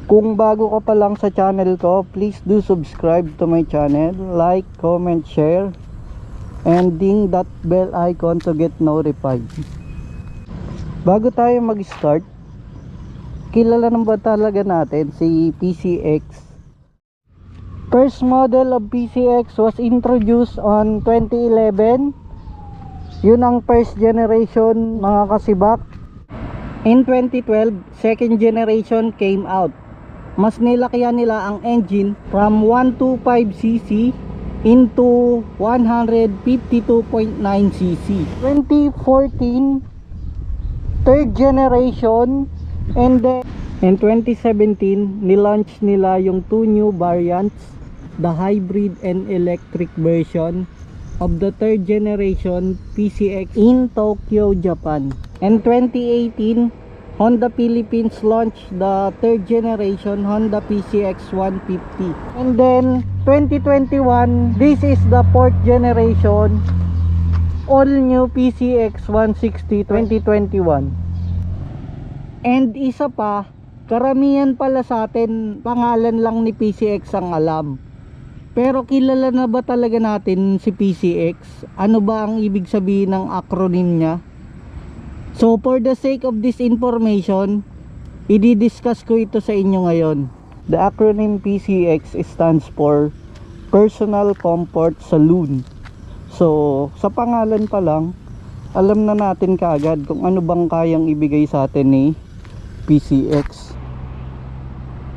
Kung bago ka pa lang sa channel ko, please do subscribe to my channel, like, comment, share, and ding that bell icon to get notified. Bago tayo mag-start, kilala na ba talaga natin si PCX? First model of PCX was introduced on 2011. Yun ang first generation, mga kasibak. In 2012, second generation came out. Mas nilakyan nila ang engine from 125cc into 152.9cc. 2014, third generation, and then in 2017 nilaunch nila yung two new variants, the hybrid and electric version of the third generation PCX in Tokyo, Japan. In 2018, Honda Philippines launched the third generation Honda PCX 150. And then 2021, this is the fourth generation all new PCX 160 2021. And isa pa, karamihan pala sa atin pangalan lang ni PCX ang alam. Pero kilala na ba talaga natin si PCX? Ano ba ang ibig sabihin ng acronym niya? So for the sake of this information, i-discuss ko ito sa inyo ngayon. The acronym PCX stands for Personal Comfort Saloon. So sa pangalan pa lang, alam na natin kaagad kung ano bang kayang ibigay sa atin ni PCX.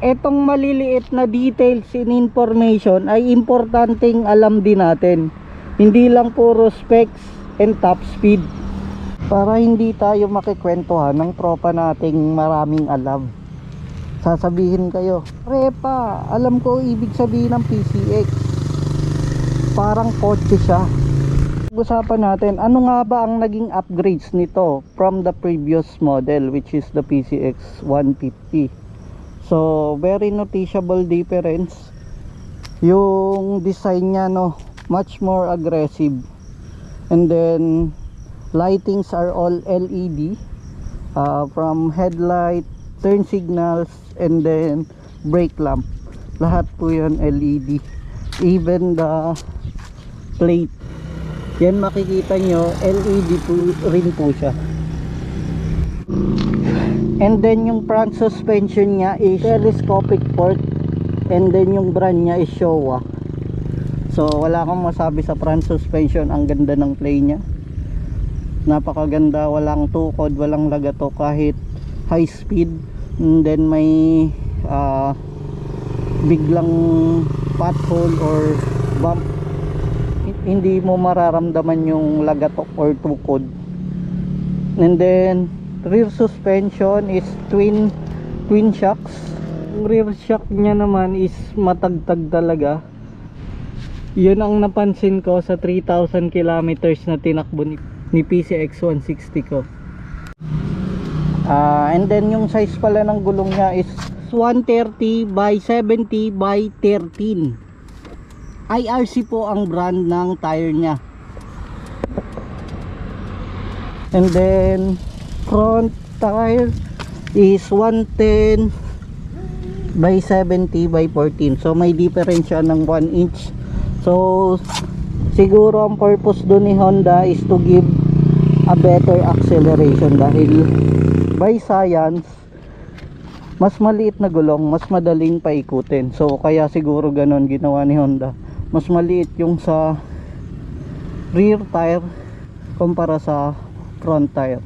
Etong maliliit na details in information ay importanteng alam din natin. Hindi lang puro specs and top speed, para hindi tayo makikwentuhan ng tropa nating maraming alam. Sasabihin kayo, "Repa, alam ko ibig sabihin ng PCX. Parang kotse siya." Usapan natin, ano nga ba ang naging upgrades nito from the previous model, which is the PCX 150. So, very noticeable difference. Yung design niya, no, much more aggressive. And then lightings are all LED, from headlight, turn signals, and then brake lamp. Lahat po yun LED. Even the plate, yan makikita nyo, LED po rin po siya. And then yung front suspension nya is telescopic fork, and then yung brand nya is Showa. So wala akong masabi sa front suspension. Ang ganda ng play nya, napakaganda, walang tukod, walang lagato kahit high speed. And then may biglang pothole or bump, hindi mo mararamdaman yung lagatok or tukod. And then rear suspension is twin shocks. Yung rear shock nya naman is matagtag talaga. Yun ang napansin ko sa 3,000 kilometers na tinakbo ni PCX 160 ko. And then yung size pala ng gulong nya is 130 by 70 by 13. IRC po ang brand ng tire nya. And then front tire is 110 by 70 by 14. So may difference siya ng 1 inch. So siguro ang purpose doon ni Honda is to give a better acceleration, dahil by science, mas maliit na gulong mas madaling paikutin. So kaya siguro ganon ginawa ni Honda. Mas maliit yung sa rear tire kumpara sa front tire.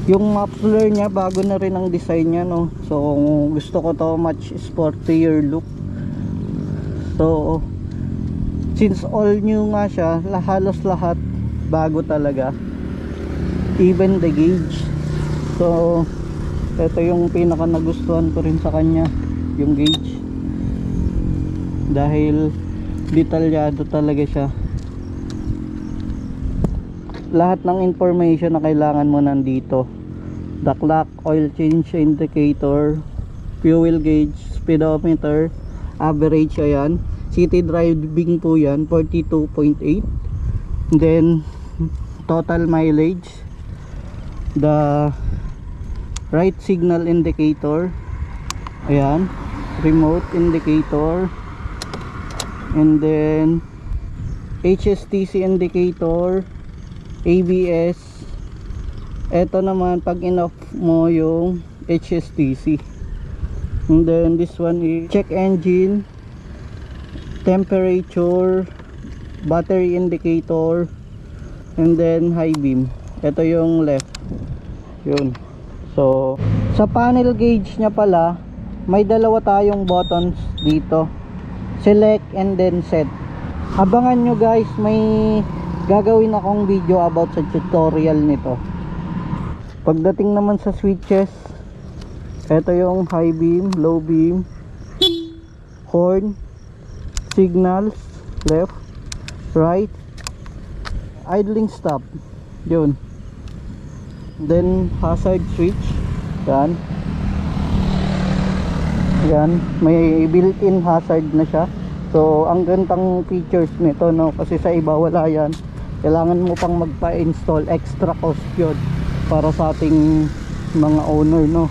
Yung muffler nya bago na rin ang design nya, no. So gusto ko to, much sportier look. So since all new nga siya, halos lahat bago talaga, even the gauge. So ito yung pinaka nagustuhan ko rin sa kanya. yung gauge, dahil detalyado talaga siya. Lahat ng information na kailangan mo nandito: the clock, oil change indicator, fuel gauge, speedometer, average, ayan, city driving po yan, 42.8. then total mileage, the right signal indicator, ayan, remote indicator, and then HSTC indicator, ABS. Eto naman pag in-off mo yung HSTC. And then this one is check engine, temperature, battery indicator, and then high beam. Ito yung left. Yun. So sa panel gauge nya pala, may dalawa tayong buttons dito, select and then set. Abangan nyo guys, may gagawin akong video about sa tutorial nito. Pagdating naman sa switches, ito yung high beam, low beam, horn, signals, left, right, idling stop, yun. Then hazard switch, yan. Yan, may built-in hazard na siya. So ang gandang features nito, no, kasi sa iba wala yan. Kailangan mo pang magpa-install, extra cost yun para sa ating mga owner, no.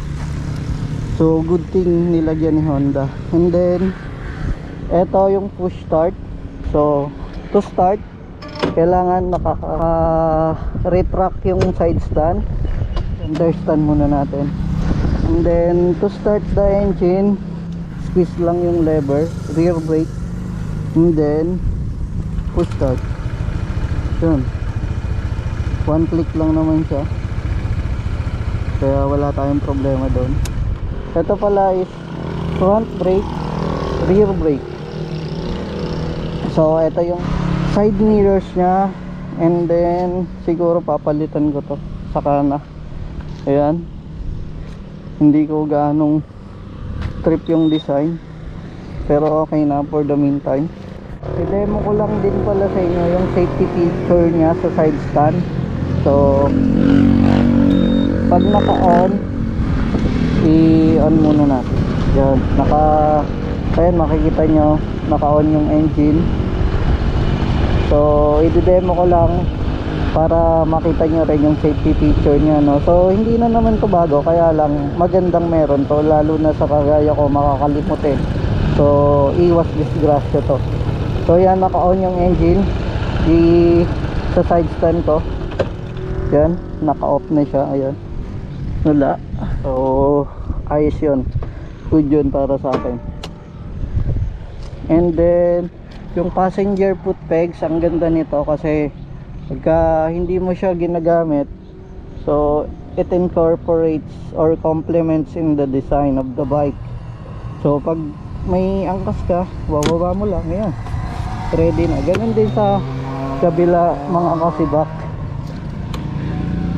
So good thing nilagyan ni Honda. And then eto yung push start. So to start, kailangan nakaka-retract yung side stand. Understand muna natin. And then to start the engine, squeeze lang yung lever, rear brake, and then push start. Yun, one click lang naman siya, kaya wala tayong problema doon. Ito pala is front brake, rear brake. So ito yung side mirrors nya, and then siguro papalitan ko to sa kana. Ayan, hindi ko ganong trip yung design, pero okay na for the meantime. I-demo ko lang din pala sa inyo yung safety feature nya sa side stand. So pag naka-on, i-on muna natin. Yan, ayan, makikita nyo naka-on yung engine. So i-demo ko lang para makita nyo rin yung safety feature nya, no? So hindi na naman to bago, kaya lang magandang meron to, lalo na sa kagaya ko makakalimutin. So iwas disgrasya to. So yan, naka-on yung engine sa side stand ko. Yan, naka-off na siya. Ayan, wala. So ayos yun, good yun para sa akin. And then yung passenger foot pegs, ang ganda nito kasi pagka hindi mo siya ginagamit, so it incorporates or complements in the design of the bike. So pag may angkas ka, bababa mo lang, ayan, ready na. Ganun din sa kabila, mga kasibak.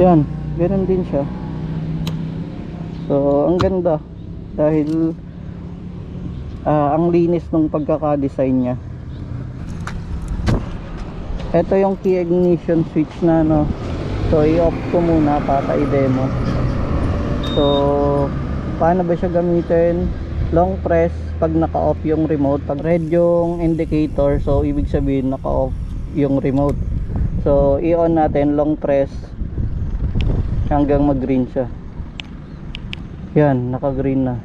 Yan, ganun din siya. So ang ganda dahil ang linis ng pagkaka-design niya. Ito yung key ignition switch na, no. So i-off ko muna para i-demo. So paano ba siya gamitin? Long press pag naka-off yung remote. Pag red yung indicator, so ibig sabihin naka-off yung remote. So i-on natin, long press hanggang mag-green siya. Yan, naka-green na.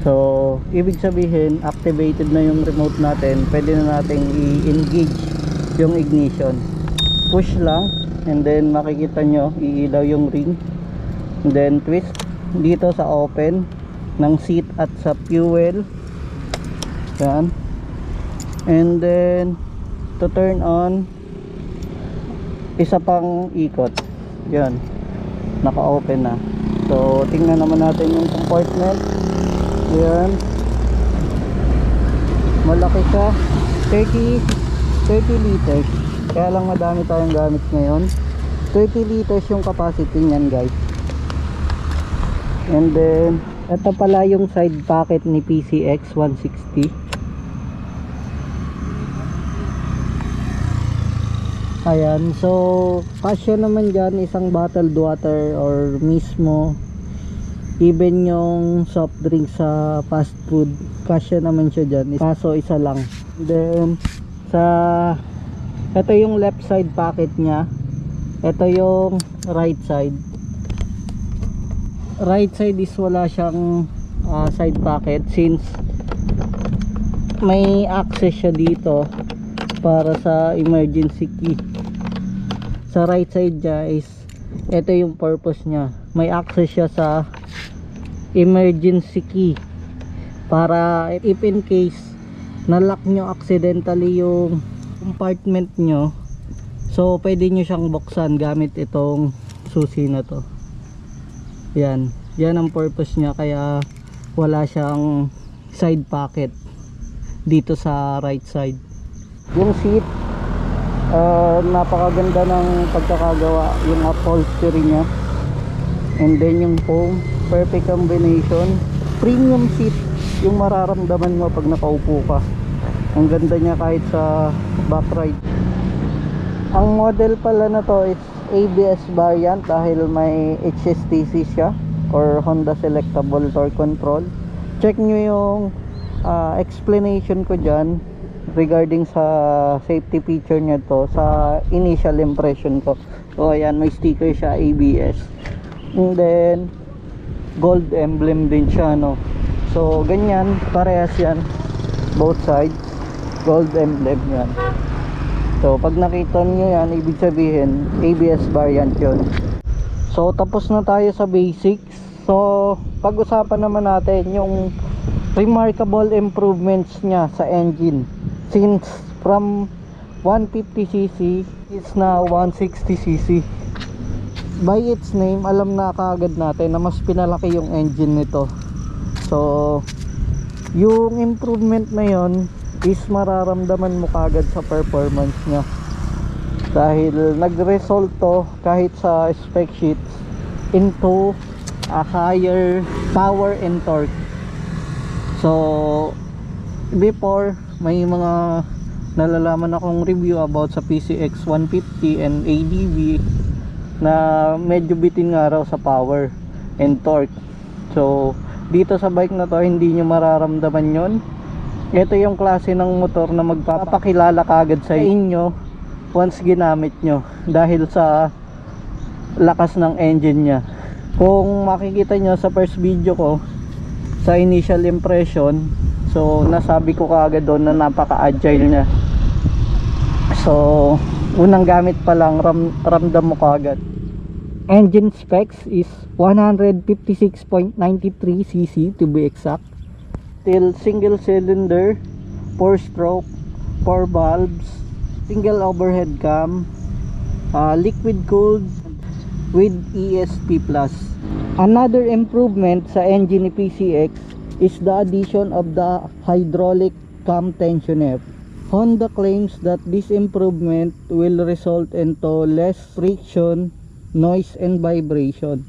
So ibig sabihin activated na yung remote natin. Pwede na nating i-engage yung ignition. Push lang, and then makikita nyo iilaw yung ring, and then twist dito sa open ng seat at sa fuel. Yan, and then to turn on, isa pang ikot. Yan, naka-open na. So tingnan naman natin yung compartment. Yan, malaki siya, 30 liters. Kaya lang madami tayong gamit ngayon. 30 liters yung capacity niyan, guys. And then Ito pala yung side pocket ni PCX 160. Ayan, so kasya naman dyan isang bottled water or mismo even yung soft drink sa fast food, kasya naman siya dyan, kaso isa lang. Then ito yung left side pocket nya, ito yung right side. Right side is wala siyang side pocket since may access siya dito para sa emergency key. Sa right side niya is ito yung purpose niya, may access siya sa emergency key para if in case na-lock nyo accidentally yung compartment nyo, so pwede nyo siyang buksan gamit itong susi na to. Yan ang purpose niya, kaya wala siyang side pocket dito sa right side. Yung seat, napakaganda ng pagkakagawa, yung upholstery niya, and then yung foam, perfect combination. Premium seat yung mararamdaman mo pag nakaupo ka. Ang ganda niya kahit sa back ride. Ang model pala na to is ABS variant dahil may HSTC siya or Honda Selectable Torque Control. Check nyo yung explanation ko dyan regarding sa safety feature niya to sa initial impression ko. So ayan, may sticker siya ABS, and then gold emblem din siya, no? So ganyan, parehas yan, both sides gold emblem yan. So pag nakita nyo yan, ibig sabihin ABS variant yun. So tapos na tayo sa basics. So pag-usapan naman natin yung remarkable improvements niya sa engine. Since from 150cc is now 160cc. By its name, alam na kaagad natin na mas pinalaki yung engine nito. So yung improvement na yon is mararamdaman mo kaagad sa performance niya, dahil nag-result to kahit sa spec sheets into a higher power and torque. So before, may mga nalalaman akong review about sa PCX 150 and ADV na medyo bitin nga raw sa power and torque. So dito sa bike na to, hindi nyo mararamdaman yon. Ito yung klase ng motor na magpapakilala kagad sa inyo once ginamit nyo, dahil sa lakas ng engine nya. Kung makikita nyo sa first video ko sa initial impression, so nasabi ko kaagad doon na napaka-agile niya. So unang gamit pa lang ramdam mo kaagad. Engine specs is 156.93cc to be exact. Still single cylinder, 4-stroke, 4 valves, single overhead cam, liquid cooled with ESP+. Another improvement sa engine ni PCX is the addition of the hydraulic cam tensioner. Honda claims that this improvement will result into less friction, noise and vibration.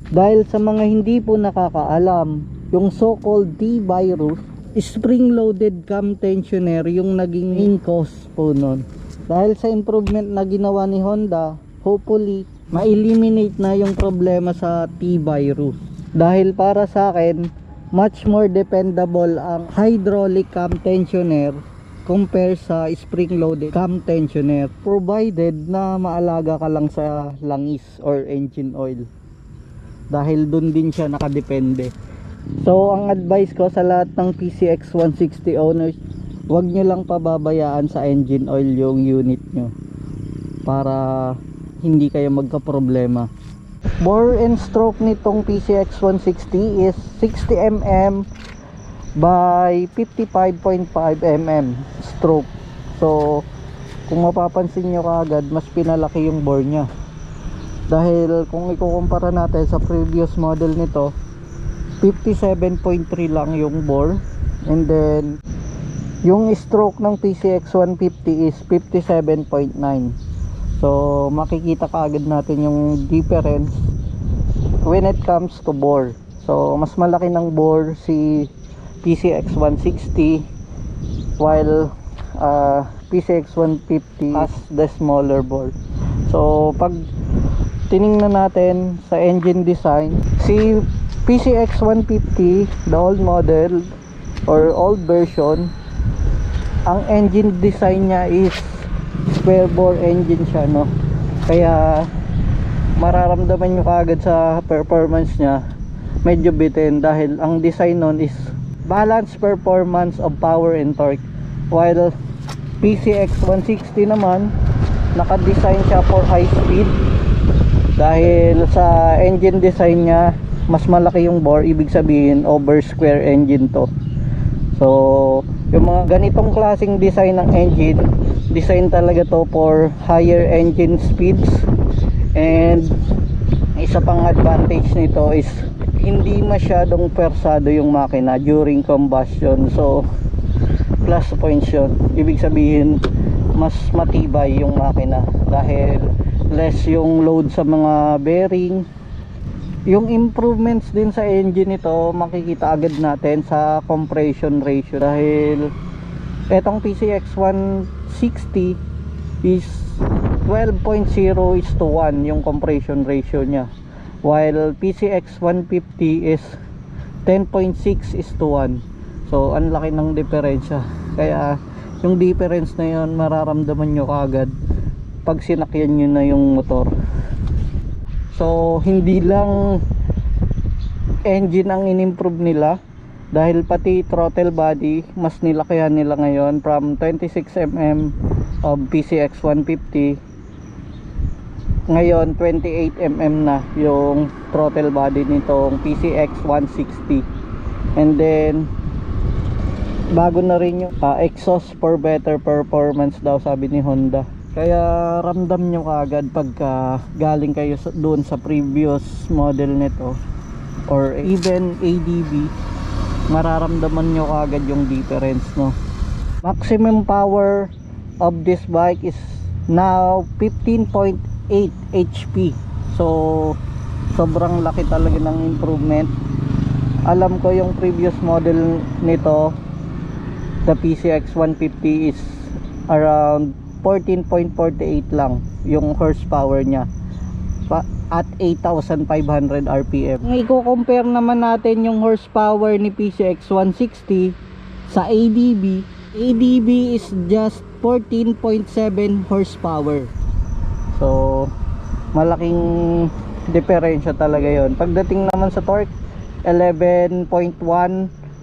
Dahil sa mga hindi po nakakaalam, yung so-called T-Virus, spring-loaded cam tensioner yung naging main cause po nun. Dahil sa improvement na ginawa ni Honda, hopefully ma-eliminate na yung problema sa T-Virus. Dahil para sa akin, much more dependable ang hydraulic cam tensioner compare sa spring-loaded cam tensioner, provided na maalaga ka lang sa langis or engine oil, dahil dun din siya nakadepende. So ang advice ko sa lahat ng PCX 160 owners, wag nyo lang pababayaan sa engine oil yung unit nyo para hindi kayo magka-problema. Bore and stroke nitong PCX 160 is 60 mm by 55.5 mm stroke. So kung mapapansin nyo kaagad, mas pinalaki yung bore nya, dahil kung ikukumpara natin sa previous model nito, 57.3 lang yung bore, and then yung stroke ng PCX 150 is 57.9. So makikita kaagad natin yung difference when it comes to bore. So mas malaki ng bore si PCX 160, while PCX 150 has the smaller bore. So pag tiningnan natin sa engine design, si PCX 150, the old model or old version, ang engine design niya is square bore engine siya, no? Kaya mararamdaman nyo kaagad sa performance niya, medyo bitin, dahil ang design nun is balanced performance of power and torque, while PCX 160 naman naka-design siya for high speed. Dahil sa engine design niya, mas malaki yung bore, ibig sabihin over square engine to. So yung mga ganitong klaseng design ng engine, design talaga to for higher engine speeds. And isa pang advantage nito is hindi masyadong persado yung makina during combustion. So plus points yun, ibig sabihin mas matibay yung makina dahil less yung load sa mga bearing. Yung improvements din sa engine nito makikita agad natin sa compression ratio, dahil etong PCX 160 is 12.0:1 yung compression ratio nya, while PCX 150 is 10.6:1. So ang laki ng diferensya, kaya yung difference na yun mararamdaman nyo kagad pag sinakyan nyo na yung motor. So hindi lang engine ang in-improve nila, dahil pati throttle body mas nilakihan nila ngayon from 26mm of PCX 150, ngayon 28mm na yung throttle body nitong PCX 160. And then bago na rin yung exhaust for better performance daw, sabi ni Honda. Kaya ramdam nyo kaagad pagka galing kayo doon sa previous model nito or even ADB, mararamdaman nyo kaagad yung difference, no? Maximum power of this bike is now 15.8 HP. So sobrang laki talaga ng improvement. Alam ko yung previous model nito, the PCX 150, is around 14.48 lang yung horsepower nya at 8,500 RPM. Kung i-compare naman natin yung horsepower ni PCX 160 sa ADB, ADB is just 14.7 horsepower. So malaking diferensya talaga yon. Pagdating naman sa torque, 11.1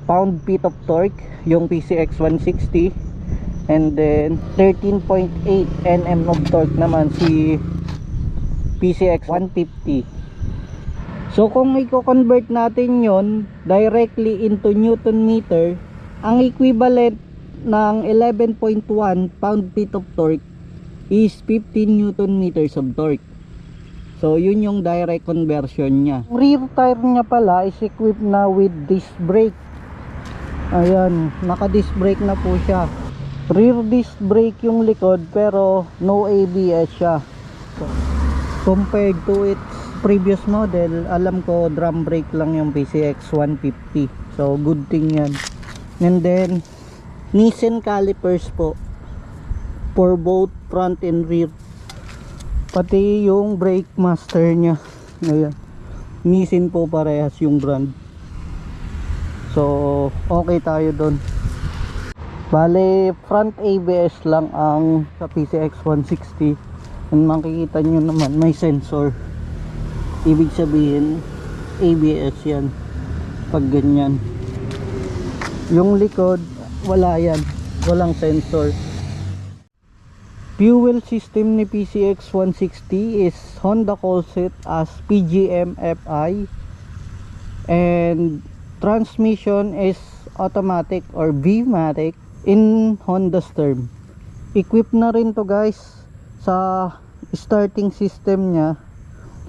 pound-feet of torque yung PCX 160, and then 13.8 Nm of torque naman si PCX 150. So kung i-convert natin yon directly into Newton meter, ang equivalent ng 11.1 pound-feet of torque is 15 Newton meters of torque. So yun yung direct conversion nya. Rear tire nya pala is equipped na with disc brake. Ayan, naka disc brake na po siya. Rear disc brake yung likod, pero no ABS siya. So, compared to its previous model, alam ko drum brake lang yung PCX 150. So good thing yan. And then Nissin calipers po for both front and rear. Pati yung brake master nya, ayan, Nissin po parehas yung brand. So okay tayo doon. Bale front ABS lang ang sa PCX 160, and makikita nyo naman may sensor, ibig sabihin ABS yan pag ganyan. Yung likod wala yan, walang sensor. Fuel system ni PCX 160 is Honda calls it as PGM-FI, and transmission is automatic or V-matic in Honda's term. Equipped na rin to guys sa starting system nya,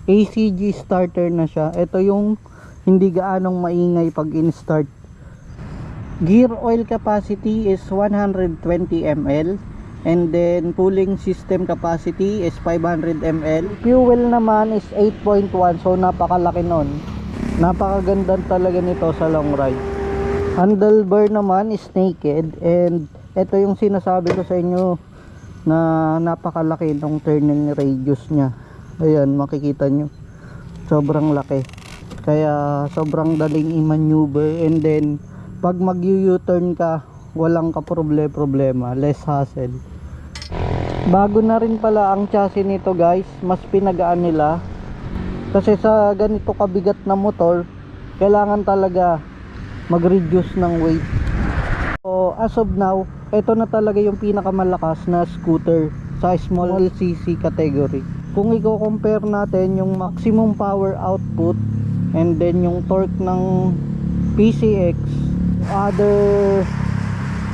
ACG starter na siya. Ito yung hindi gaanong maingay pag in-start. Gear oil capacity is 120 ml, and then cooling system capacity is 500 ml. Fuel naman is 8.1, so napakalaki nun. Napakaganda talaga nito sa long ride. Handlebar naman is naked, and ito yung sinasabi ko sa inyo na napakalaki ng turning radius nya. Ayan, makikita nyo, sobrang laki, kaya sobrang daling i-maneuver. And then pag mag-U-turn ka, walang problema, less hassle. Bago na rin pala ang chassis nito guys, mas pinagaan nila kasi sa ganito kabigat na motor kailangan talaga mag-reduce ng weight. So as of now, ito na talaga yung pinakamalakas na scooter sa small cc category. Kung i-compare natin yung maximum power output and then yung torque ng PCX, other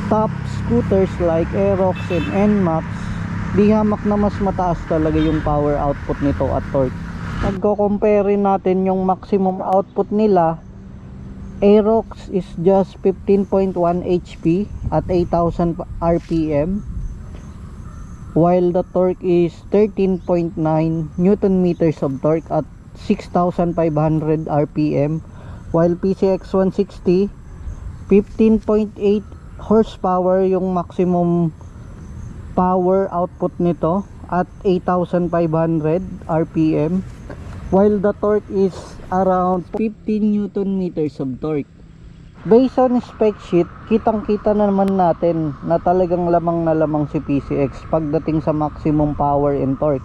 top scooters like Aerox and NMAX, di hamak na mas mataas talaga yung power output nito at torque. Pagko-compare natin yung maximum output nila, Aerox is just 15.1 HP at 8,000 RPM, while the torque is 13.9 Newton meters of torque at 6,500 RPM, while PCX 160 15.8 horsepower yung maximum power output nito at 8,500 RPM, while the torque is around 15 Newton meters of torque. Based on spec sheet, kitang kita na naman natin na talagang lamang na lamang si PCX pagdating sa maximum power and torque.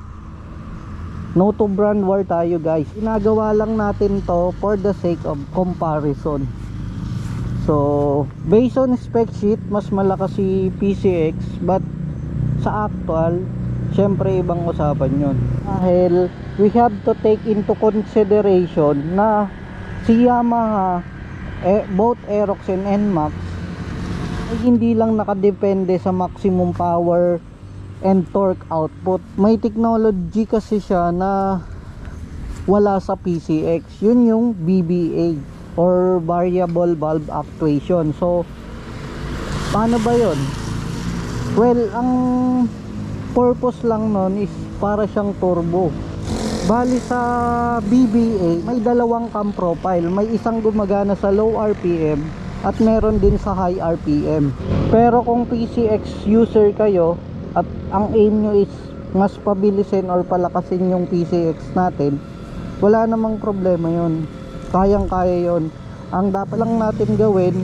No to brand war tayo guys, ginagawa lang natin to for the sake of comparison. So based on spec sheet, mas malakas si PCX, but sa actual, syempre ibang usapan yun. Dahil we have to take into consideration na si Yamaha, both Aerox and NMAX, ay hindi lang nakadepende sa maximum power and torque output. May technology kasi siya na wala sa PCX. Yun yung VBA or variable valve actuation. So paano ba yun? Well, ang purpose lang nun is para siyang turbo. Bali sa BBA, may dalawang cam profile. May isang gumagana sa low RPM at meron din sa high RPM. Pero kung PCX user kayo at ang aim nyo is mas pabilisin or palakasin yung PCX natin, wala namang problema yun. Kayang kaya yun. Ang dapat lang natin gawin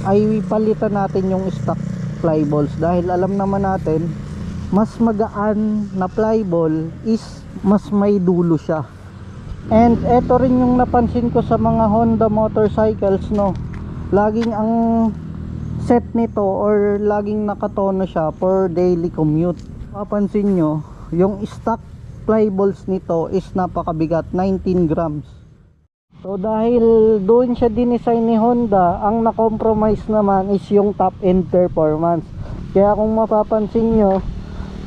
ay palitan natin yung stock fly balls, dahil alam naman natin mas magaan na fly ball is mas may dulo siya. And eto rin yung napansin ko sa mga Honda motorcycles, no, laging ang set nito or laging nakatono siya for daily commute. Papansin nyo, yung stock fly balls nito is napakabigat, 19 grams. So dahil doon siya dinesign ni Honda, ang na-compromise naman is yung top end performance. Kaya kung mapapansin nyo,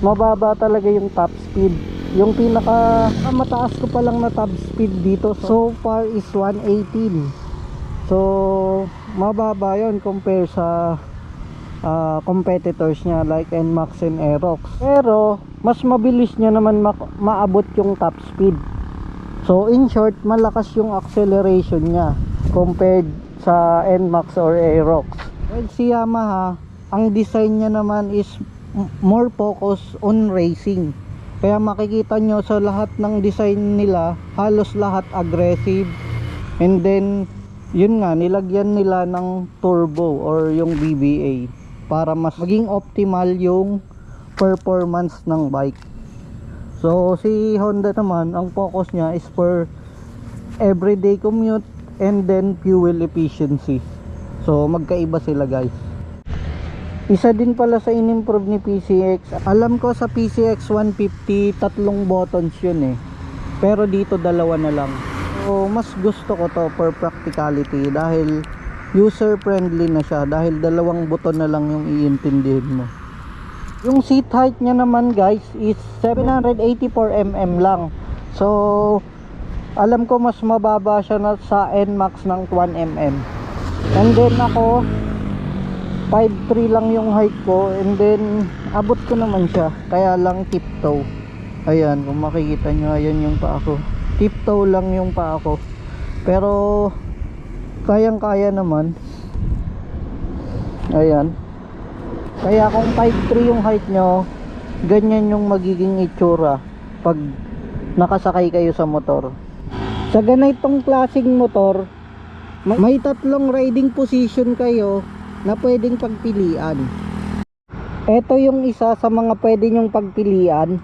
mababa talaga yung top speed. Yung pinaka mataas ko pa lang na top speed dito so far is 118. So mababa yon compare sa competitors niya like NMAX and Aerox. Pero mas mabilis niya naman maabot yung top speed. So in short, malakas yung acceleration niya compared sa NMAX or Aerox. Well, si Yamaha, ang design niya naman is more focus on racing. Kaya makikita nyo sa lahat ng design nila, halos lahat aggressive. And then yun nga, nilagyan nila ng turbo or yung BBA para mas maging optimal yung performance ng bike. So si Honda naman, ang focus niya is for everyday commute and then fuel efficiency. So magkaiba sila guys. Isa din pala sa in-improve ni PCX, alam ko sa PCX 150 tatlong buttons yun pero dito dalawa na lang. So mas gusto ko to for practicality dahil user friendly na siya, dahil dalawang buton na lang yung iintindihin mo. Yung seat height niya naman guys is 784mm lang. So alam ko mas mababa siya na sa NMAX ng 1mm. And then ako 5'3" lang yung height ko, and then abot ko naman siya, kaya lang tiptoe. Ayan, kung makikita nyo, ayan yung paa ko, tiptoe lang yung paa ko. pero kayang kaya naman. Ayan, kaya kung 5'3" yung height nyo, ganyan yung magiging itsura pag nakasakay kayo sa motor. Sa ganitong klaseng motor, may tatlong riding position kayo na pwedeng pagpilian. Ito yung isa sa mga pwede nyong pagpilian.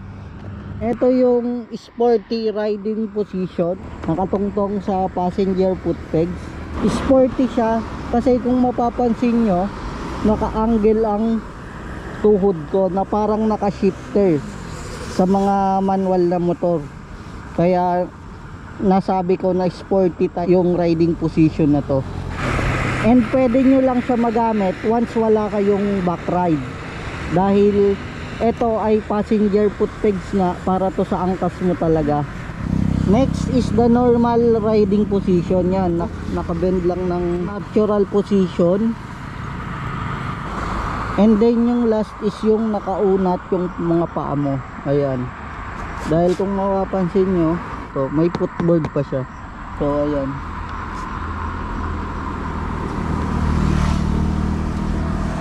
Ito yung sporty riding position, nakatungtong sa passenger foot pegs. Sporty siya kasi kung mapapansin nyo, naka-angle ang tuhod ko na parang naka-shifter sa mga manual na motor. Kaya nasabi ko na sporty yung riding position na to. And pwede nyo lang siya magamit once wala kayong back ride, dahil ito ay passenger foot pegs nga, para to sa angkas mo talaga. Next is the normal riding position. Yan, nakabend lang ng natural position. And then yung last is yung nakaunat yung mga paa mo. Ayan, dahil kung mapapansin nyo, to, may footboard pa siya. So ayan,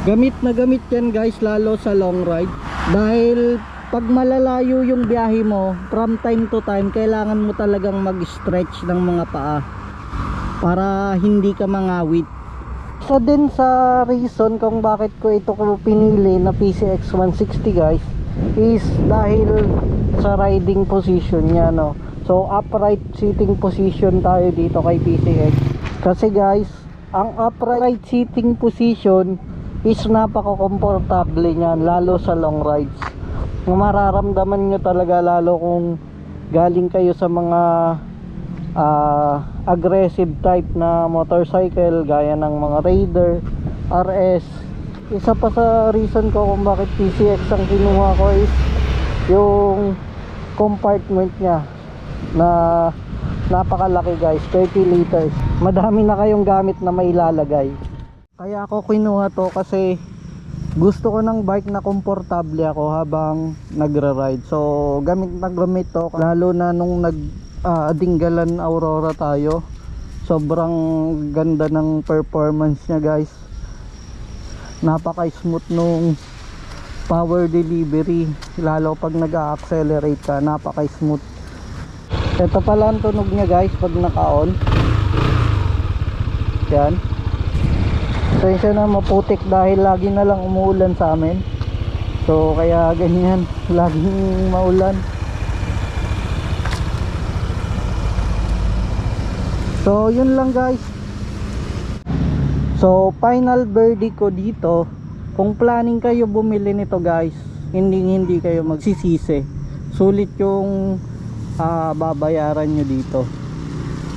gamit na gamit yan guys, lalo sa long ride. Dahil pag malalayo yung biyahe mo, from time to time kailangan mo talagang mag-stretch ng mga paa para hindi ka mangawit. So din sa reason kung bakit ko ito pinili na PCX 160 guys, is dahil sa riding position niya, no. So upright sitting position tayo dito kay PCX. Kasi guys, ang upright sitting position is napaka-komportable niyan, lalo sa long rides. Mararamdaman nyo talaga, lalo kung galing kayo sa mga aggressive type na motorcycle gaya ng mga Raider, RS. Isa pa sa reason ko kung bakit PCX ang kinuha ko is yung compartment niya na napakalaki guys, 30 liters. Madami na kayong gamit na mailalagay. Kaya ako kinuha to kasi gusto ko ng bike na komportable ako habang nagra-ride. So gamit na gamit to, lalo na nung Adinggalan Aurora tayo. Sobrang ganda ng performance niya guys. Napaka smooth nung power delivery, lalo pag nag-accelerate ka, napaka smooth. Ito pala ang tunog niya guys pag naka-on. Yan. Pasensya na, maputik dahil lagi na lang umuulan sa amin. So kaya ganyan, laging maulan. So yun lang guys. So final verdict ko dito, kung planning kayo bumili nito guys, hindi kayo magsisisi. Sulit yung babayaran nyo dito.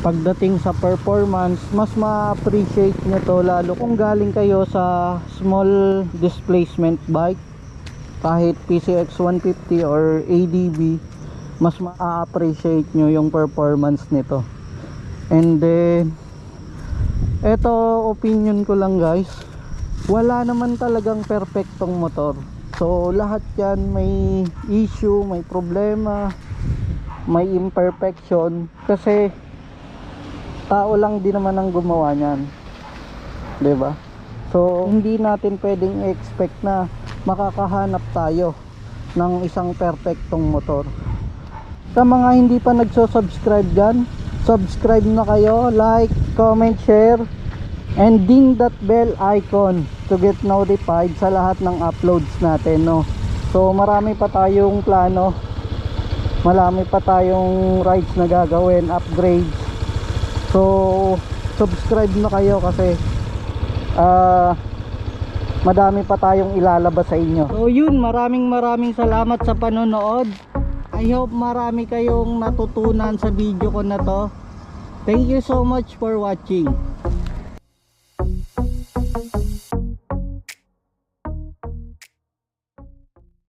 Pagdating sa performance, mas ma-appreciate nyo to, lalo kung galing kayo sa small displacement bike, kahit PCX 150 or ADB, mas ma-appreciate nyo yung performance nito. And then eto, opinion ko lang guys, wala naman talagang perfectong motor. So lahat yan may issue, may problema, may imperfection, kasi tao lang din naman ang gumawa niyan, 'di ba? So hindi natin pwedeng expect na makakahanap tayo ng isang perfectong motor. Sa mga hindi pa nagso-subscribe dyan, subscribe na kayo, like, comment, share, and ding that bell icon to get notified sa lahat ng uploads natin, no? So marami pa tayong plano, marami pa tayong rides na gagawin, upgrades. So subscribe na kayo kasi madami pa tayong ilalabas sa inyo. So yun, maraming salamat sa panonood. I hope marami kayong natutunan sa video ko na to. Thank you so much for watching.